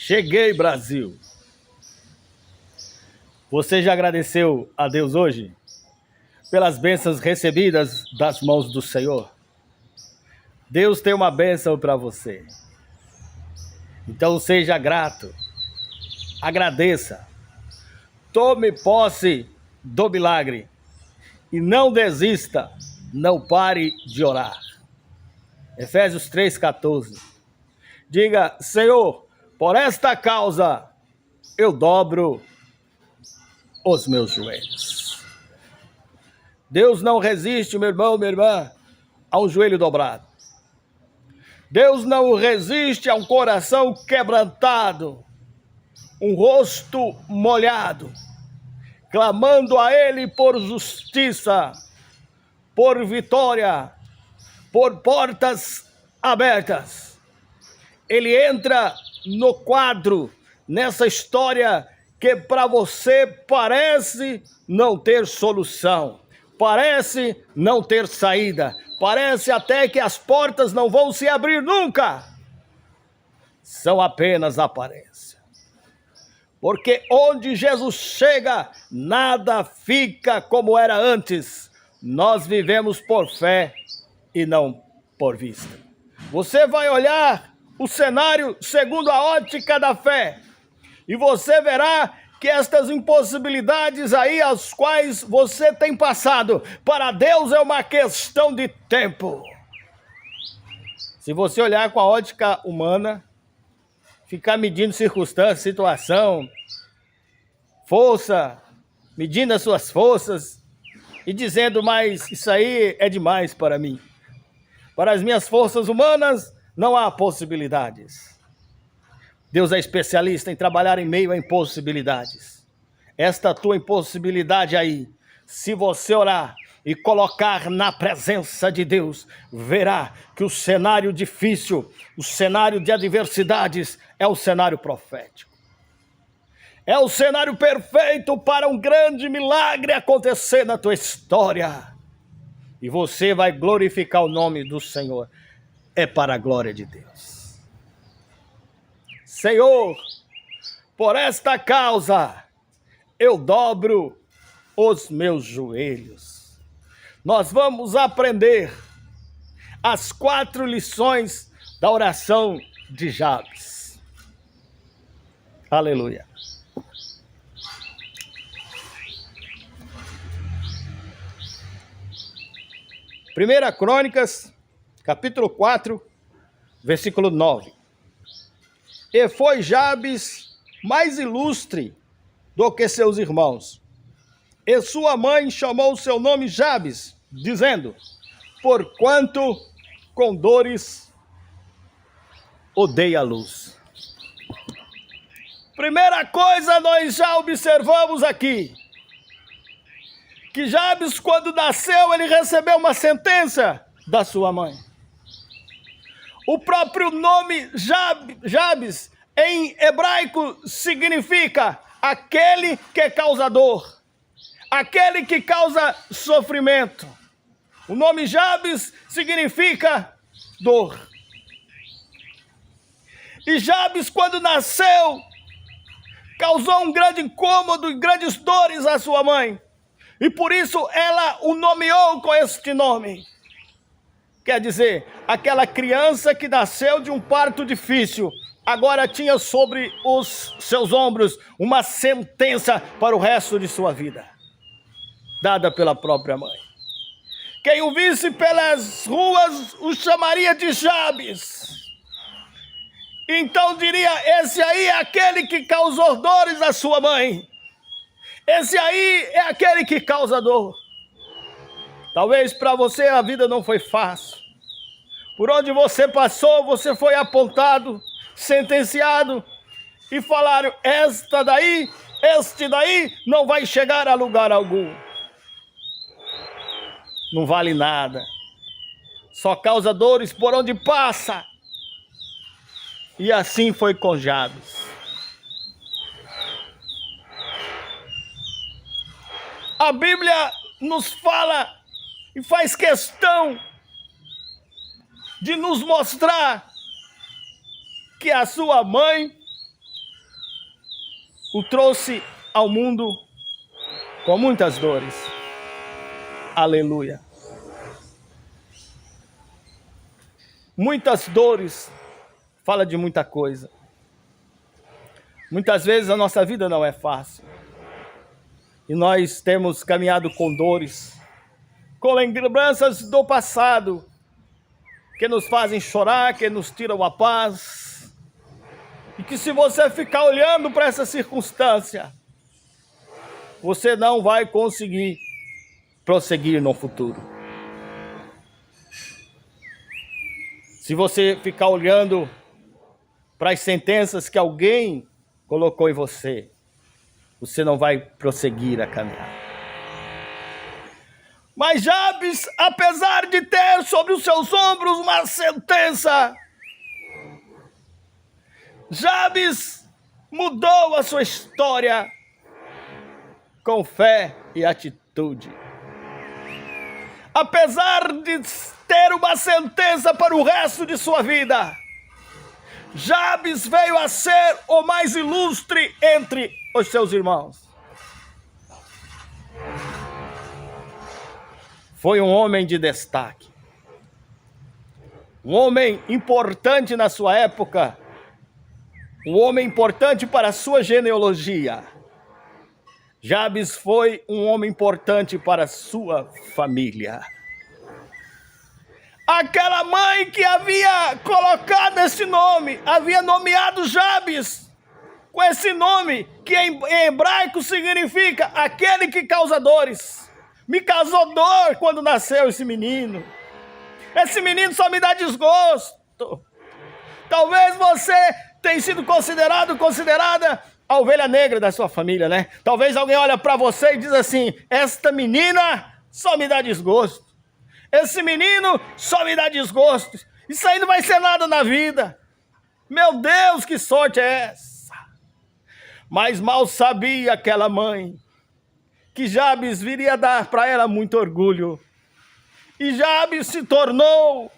Cheguei, Brasil! Você já agradeceu a Deus hoje pelas bênçãos recebidas das mãos do Senhor? Deus tem uma bênção para você. Então seja grato, agradeça, tome posse do milagre e não desista, não pare de orar. Efésios 3,14. Diga: Senhor, por esta causa eu dobro os meus joelhos. Deus não resiste, meu irmão, minha irmã, a um joelho dobrado. Deus não resiste a um coração quebrantado, um rosto molhado, clamando a Ele por justiça, por vitória, por portas abertas. Ele entra no quadro, nessa história que para você parece não ter solução, parece não ter saída, parece até que as portas não vão se abrir nunca. São apenas aparência. Porque onde Jesus chega, nada fica como era antes. Nós vivemos por fé e não por vista. Você vai olhar o cenário segundo a ótica da fé e você verá que estas impossibilidades aí as quais você tem passado, para Deus é uma questão de tempo. Se você olhar com a ótica humana, ficar medindo circunstância, situação, força, medindo as suas forças e dizendo, mas isso aí é demais para mim. Para as minhas forças humanas não há possibilidades. Deus é especialista em trabalhar em meio a impossibilidades. Esta tua impossibilidade aí, se você orar e colocar na presença de Deus, verá que o cenário difícil, o cenário de adversidades, é o cenário profético. É o cenário perfeito para um grande milagre acontecer na tua história. E você vai glorificar o nome do Senhor. É para a glória de Deus. Senhor, por esta causa, eu dobro os meus joelhos. Nós vamos aprender as 4 lições da oração de Jabes. Aleluia. Primeira Crônicas, capítulo 4, versículo 9. E foi Jabes mais ilustre do que seus irmãos. E sua mãe chamou seu nome Jabes, dizendo, porquanto com dores odeia a luz. Primeira coisa nós já observamos aqui, que Jabes, quando nasceu, ele recebeu uma sentença da sua mãe. O próprio nome Jabes, em hebraico, significa aquele que causa dor, aquele que causa sofrimento. O nome Jabes significa dor. E Jabes, quando nasceu, causou um grande incômodo e grandes dores à sua mãe. E por isso ela o nomeou com este nome. Quer dizer, aquela criança que nasceu de um parto difícil, agora tinha sobre os seus ombros uma sentença para o resto de sua vida, dada pela própria mãe. Quem o visse pelas ruas o chamaria de Jabes. Então diria, esse aí é aquele que causou dores à sua mãe. Esse aí é aquele que causa dor. Talvez para você a vida não foi fácil. Por onde você passou, você foi apontado, sentenciado e falaram, este daí não vai chegar a lugar algum. Não vale nada. Só causa dores por onde passa. E assim foi com Jabes. A Bíblia nos fala e faz questão de nos mostrar que a sua mãe o trouxe ao mundo com muitas dores. Aleluia. Muitas dores fala de muita coisa. Muitas vezes a nossa vida não é fácil. E nós temos caminhado com dores, com lembranças do passado, que nos fazem chorar, que nos tiram a paz. E que se você ficar olhando para essa circunstância, você não vai conseguir prosseguir no futuro. Se você ficar olhando para as sentenças que alguém colocou em você, você não vai prosseguir a caminhar. Mas Jabes, apesar de ter sobre os seus ombros uma sentença, Jabes mudou a sua história com fé e atitude. Apesar de ter uma sentença para o resto de sua vida, Jabes veio a ser o mais ilustre entre os seus irmãos. Foi um homem de destaque, um homem importante na sua época, um homem importante para a sua genealogia. Jabes foi um homem importante para a sua família. Aquela mãe que havia colocado esse nome, havia nomeado Jabes com esse nome, que em hebraico significa aquele que causa dores. Me causou dor quando nasceu esse menino. Esse menino só me dá desgosto. Talvez você tenha sido considerada a ovelha negra da sua família, né? Talvez alguém olha para você e diz assim: esta menina só me dá desgosto. Esse menino só me dá desgosto. Isso aí não vai ser nada na vida. Meu Deus, que sorte é essa? Mas mal sabia aquela mãe que Jabes viria dar para ela muito orgulho. E Jabes se tornou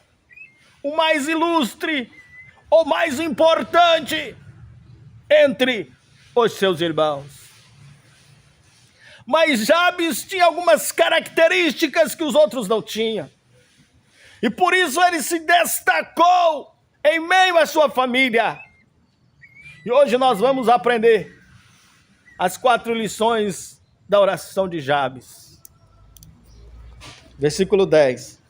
o mais ilustre, o mais importante entre os seus irmãos. Mas Jabes tinha algumas características que os outros não tinham. E por isso ele se destacou em meio à sua família. E hoje nós vamos aprender as 4 lições da oração de Jabes. Versículo 10.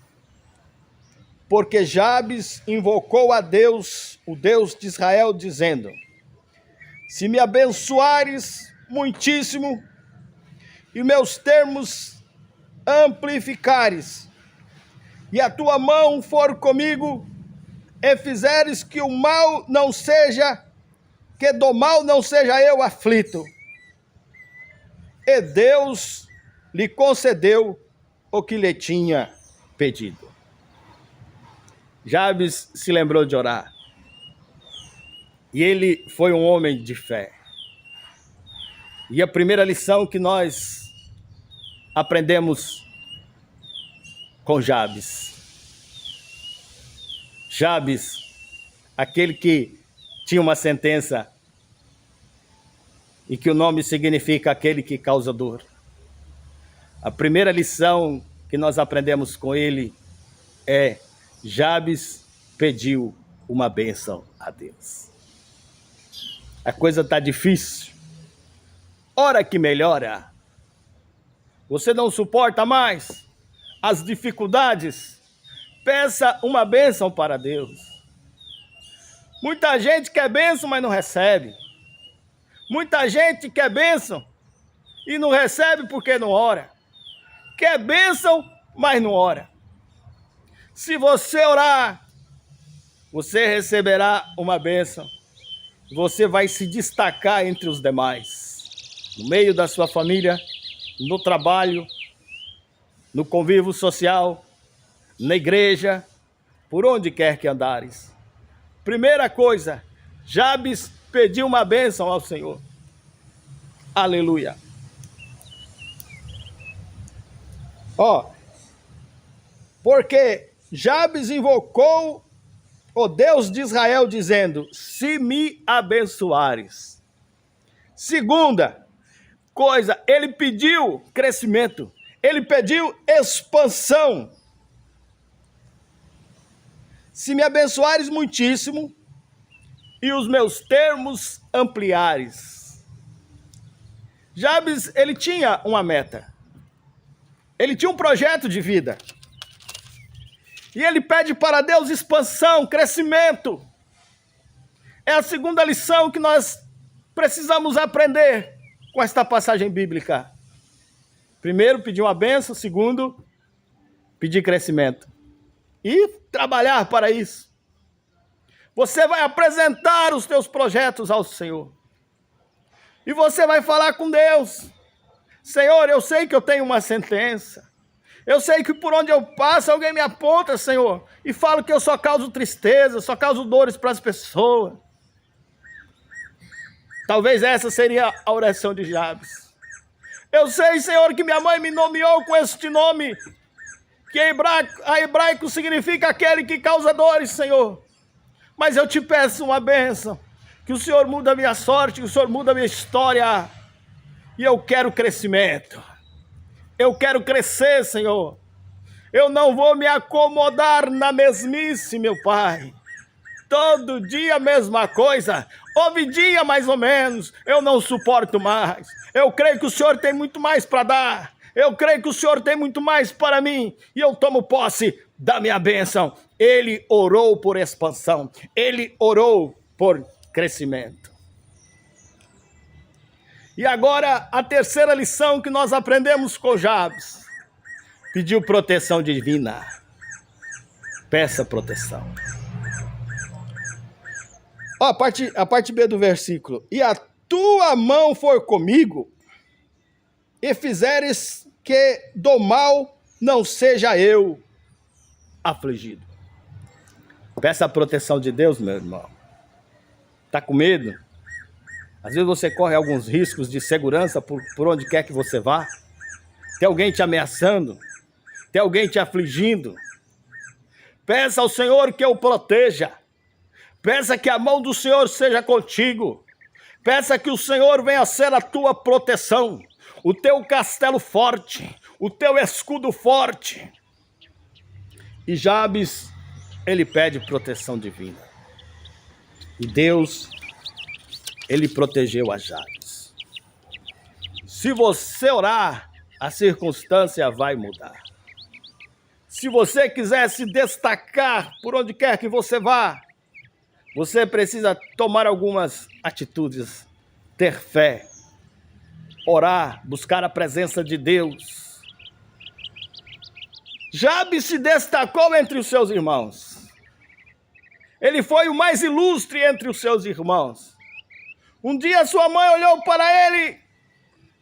Porque Jabes invocou a Deus, o Deus de Israel, dizendo: se me abençoares muitíssimo, e meus termos amplificares, e a tua mão for comigo, e fizeres que o mal não seja, que do mal não seja eu aflito. E Deus lhe concedeu o que lhe tinha pedido. Jabes se lembrou de orar. E ele foi um homem de fé. E a primeira lição que nós aprendemos com Jabes. Jabes, aquele que tinha uma sentença e que o nome significa aquele que causa dor. A primeira lição que nós aprendemos com ele é: Jabes pediu uma bênção a Deus. A coisa está difícil. Ora que melhora. Você não suporta mais as dificuldades? Peça uma bênção para Deus. Muita gente quer bênção, mas não recebe. Muita gente quer bênção e não recebe porque não ora. Quer bênção, mas não ora. Se você orar, você receberá uma bênção. Você vai se destacar entre os demais. No meio da sua família, no trabalho, no convívio social, na igreja, por onde quer que andares. Primeira coisa, Jabes pediu uma bênção ao Senhor. Aleluia. Porque Jabes invocou o Deus de Israel, dizendo: se me abençoares, Segunda coisa, ele pediu crescimento, ele pediu expansão. Se me abençoares muitíssimo e os meus termos ampliares. Jabes, ele tinha uma meta. Ele tinha um projeto de vida. E ele pede para Deus expansão, crescimento. É a segunda lição que nós precisamos aprender com esta passagem bíblica. Primeiro, pedir uma bênção. Segundo, pedir crescimento. E trabalhar para isso. Você vai apresentar os teus projetos ao Senhor. E você vai falar com Deus. Senhor, eu sei que eu tenho uma sentença. Eu sei que por onde eu passo, alguém me aponta, Senhor, e fala que eu só causo tristeza, só causo dores para as pessoas. Talvez essa seria a oração de Jabes. Eu sei, Senhor, que minha mãe me nomeou com este nome, que a hebraico significa aquele que causa dores, Senhor. Mas eu te peço uma bênção, que o Senhor muda a minha sorte, que o Senhor muda a minha história. E eu quero crescimento. Eu quero crescer, Senhor. Eu não vou me acomodar na mesmice, meu Pai. Todo dia a mesma coisa. Houve dia mais ou menos. Eu não suporto mais. Eu creio que o Senhor tem muito mais para dar. Eu creio que o Senhor tem muito mais para mim. E eu tomo posse da minha bênção. Ele orou por expansão. Ele orou por crescimento. E agora, a terceira lição que nós aprendemos com Jabes. Pediu proteção divina. Peça proteção. Ó, a parte B do versículo. E a tua mão for comigo, e fizeres que do mal não seja eu afligido. Peça a proteção de Deus, meu irmão. Está com medo? Às vezes você corre alguns riscos de segurança por onde quer que você vá. Tem alguém te ameaçando. Tem alguém te afligindo. Peça ao Senhor que o proteja. Peça que a mão do Senhor seja contigo. Peça que o Senhor venha ser a tua proteção. O teu castelo forte. O teu escudo forte. E Jabes, ele pede proteção divina. E Deus, ele protegeu a Jabes. Se você orar, a circunstância vai mudar. Se você quiser se destacar por onde quer que você vá, você precisa tomar algumas atitudes, ter fé, orar, buscar a presença de Deus. Jabes se destacou entre os seus irmãos. Ele foi o mais ilustre entre os seus irmãos. Um dia sua mãe olhou para ele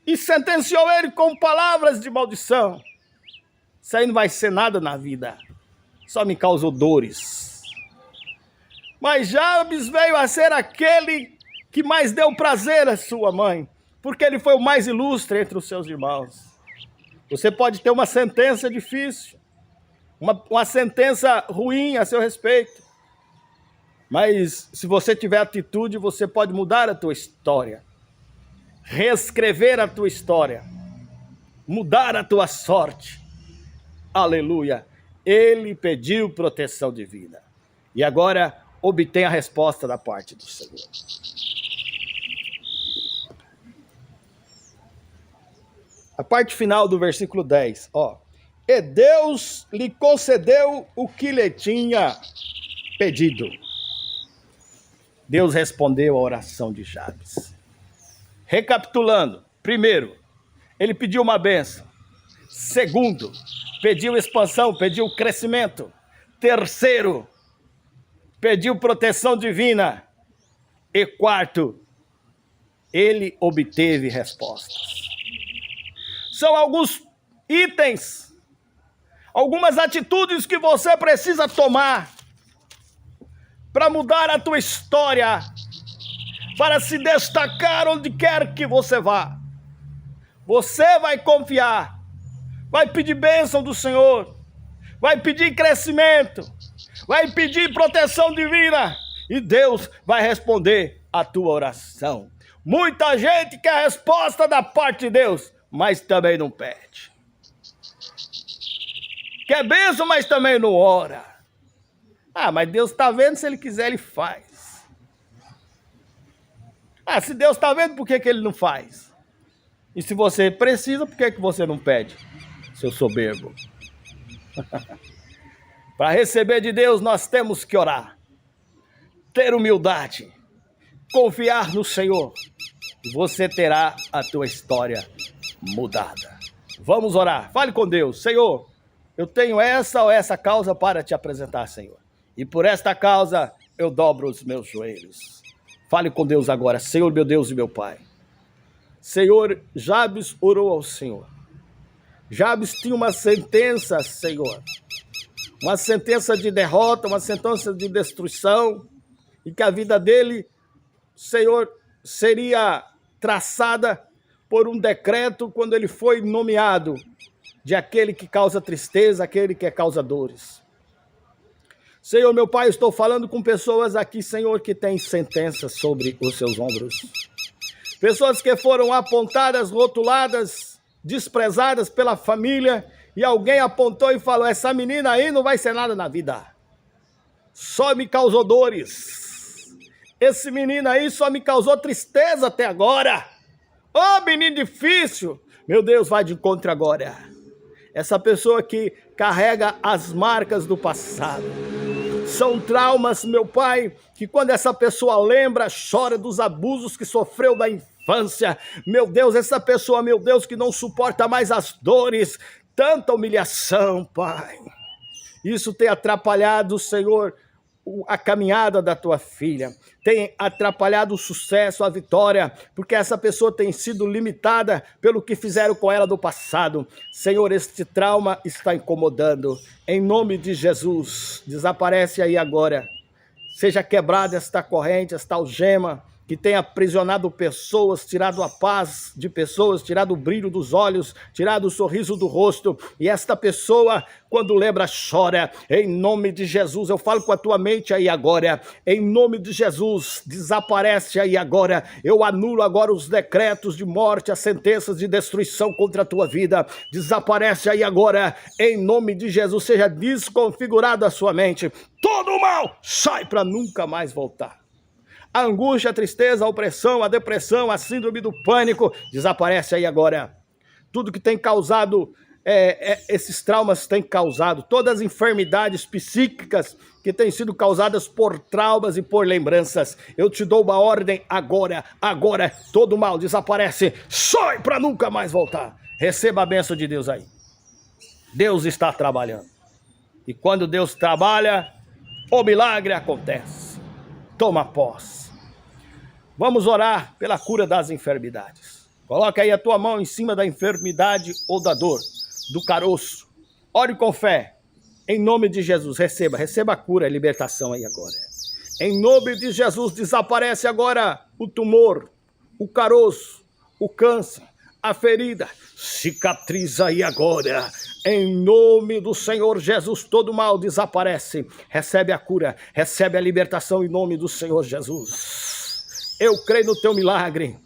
e sentenciou ele com palavras de maldição. Isso aí não vai ser nada na vida. Só me causou dores. Mas Jabes veio a ser aquele que mais deu prazer à sua mãe. Porque ele foi o mais ilustre entre os seus irmãos. Você pode ter uma sentença difícil. Uma sentença ruim a seu respeito. Mas se você tiver atitude, você pode mudar a tua história. Reescrever a tua história. Mudar a tua sorte. Aleluia. Ele pediu proteção divina. E agora obtém a resposta da parte do Senhor. A parte final do versículo 10. Ó. E Deus lhe concedeu o que lhe tinha pedido. Deus respondeu à oração de Jabes. Recapitulando. Primeiro, ele pediu uma bênção. Segundo, pediu expansão, pediu crescimento. Terceiro, pediu proteção divina. E quarto, ele obteve respostas. São alguns itens, algumas atitudes que você precisa tomar para mudar a tua história, para se destacar onde quer que você vá. Você vai confiar, vai pedir bênção do Senhor, vai pedir crescimento, vai pedir proteção divina e Deus vai responder a tua oração. Muita gente quer a resposta da parte de Deus, mas também não pede. Quer bênção, mas também não ora. Ah, mas Deus está vendo, se Ele quiser, Ele faz. Ah, se Deus está vendo, por que Ele não faz? E se você precisa, por que você não pede, seu soberbo? Para receber de Deus, nós temos que orar, ter humildade, confiar no Senhor, e você terá a tua história mudada. Vamos orar. Fale com Deus. Senhor, eu tenho essa ou essa causa para te apresentar, Senhor. E por esta causa eu dobro os meus joelhos. Fale com Deus agora. Senhor, meu Deus e meu Pai. Senhor, Jabes orou ao Senhor. Jabes tinha uma sentença, Senhor. Uma sentença de derrota, uma sentença de destruição. E que a vida dele, Senhor, seria traçada por um decreto quando ele foi nomeado de aquele que causa tristeza, aquele que causa dores. Senhor, meu Pai, estou falando com pessoas aqui, Senhor, que têm sentenças sobre os seus ombros. Pessoas que foram apontadas, rotuladas, desprezadas pela família, e alguém apontou e falou, essa menina aí não vai ser nada na vida. Só me causou dores. Esse menino aí só me causou tristeza até agora. Ô, menino difícil. Meu Deus, vai de encontro agora. Essa pessoa que carrega as marcas do passado. São traumas, meu Pai, que quando essa pessoa lembra, chora dos abusos que sofreu da infância. Meu Deus, essa pessoa, meu Deus, que não suporta mais as dores, tanta humilhação, Pai. Isso tem atrapalhado, Senhor, a caminhada da tua filha, tem atrapalhado o sucesso, a vitória, porque essa pessoa tem sido limitada pelo que fizeram com ela do passado. Senhor, este trauma está incomodando. Em nome de Jesus, desaparece aí agora. Seja quebrada esta corrente, esta algema, que tem aprisionado pessoas, tirado a paz de pessoas, tirado o brilho dos olhos, tirado o sorriso do rosto. E esta pessoa, quando lembra, chora. Em nome de Jesus, eu falo com a tua mente aí agora. Em nome de Jesus, desaparece aí agora. Eu anulo agora os decretos de morte, as sentenças de destruição contra a tua vida. Desaparece aí agora. Em nome de Jesus, seja desconfigurado a sua mente. Todo o mal sai para nunca mais voltar. A angústia, a tristeza, a opressão, a depressão, a síndrome do pânico, desaparece aí agora. Tudo que tem causado, esses traumas têm causado, todas as enfermidades psíquicas que têm sido causadas por traumas e por lembranças. Eu te dou uma ordem agora, todo mal desaparece, sai para nunca mais voltar. Receba a bênção de Deus aí. Deus está trabalhando. E quando Deus trabalha, o milagre acontece. Toma posse. Vamos orar pela cura das enfermidades. Coloca aí a tua mão em cima da enfermidade ou da dor, do caroço. Ore com fé. Em nome de Jesus, receba a cura e libertação aí agora. Em nome de Jesus, desaparece agora o tumor, o caroço, o câncer, a ferida. Cicatriza aí agora. Em nome do Senhor Jesus, todo mal desaparece. Recebe a cura, recebe a libertação em nome do Senhor Jesus. Eu creio no teu milagre.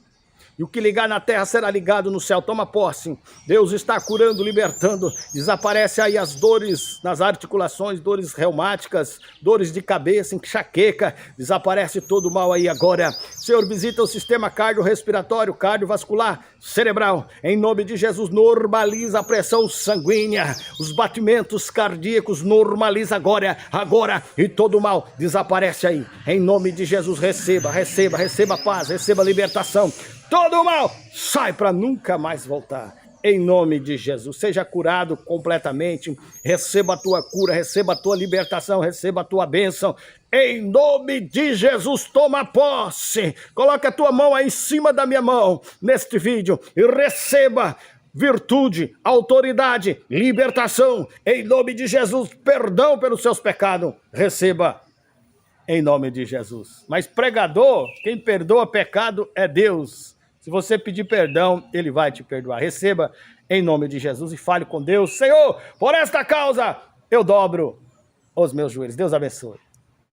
E o que ligar na terra será ligado no céu. Toma posse. Deus está curando, libertando. Desaparece aí as dores nas articulações, dores reumáticas, dores de cabeça, enxaqueca. Desaparece todo o mal aí agora. Senhor, visita o sistema cardiorrespiratório, cardiovascular, cerebral. Em nome de Jesus, normaliza a pressão sanguínea. Os batimentos cardíacos, normaliza agora. E todo o mal desaparece aí. Em nome de Jesus, receba paz, receba libertação. Todo o mal sai para nunca mais voltar. Em nome de Jesus, seja curado completamente. Receba a tua cura, receba a tua libertação, receba a tua bênção. Em nome de Jesus, toma posse. Coloca a tua mão aí em cima da minha mão neste vídeo e receba virtude, autoridade, libertação. Em nome de Jesus, perdão pelos seus pecados. Receba. Em nome de Jesus. Mas pregador, quem perdoa pecado é Deus. Se você pedir perdão, Ele vai te perdoar. Receba em nome de Jesus e fale com Deus. Senhor, por esta causa, eu dobro os meus joelhos. Deus abençoe.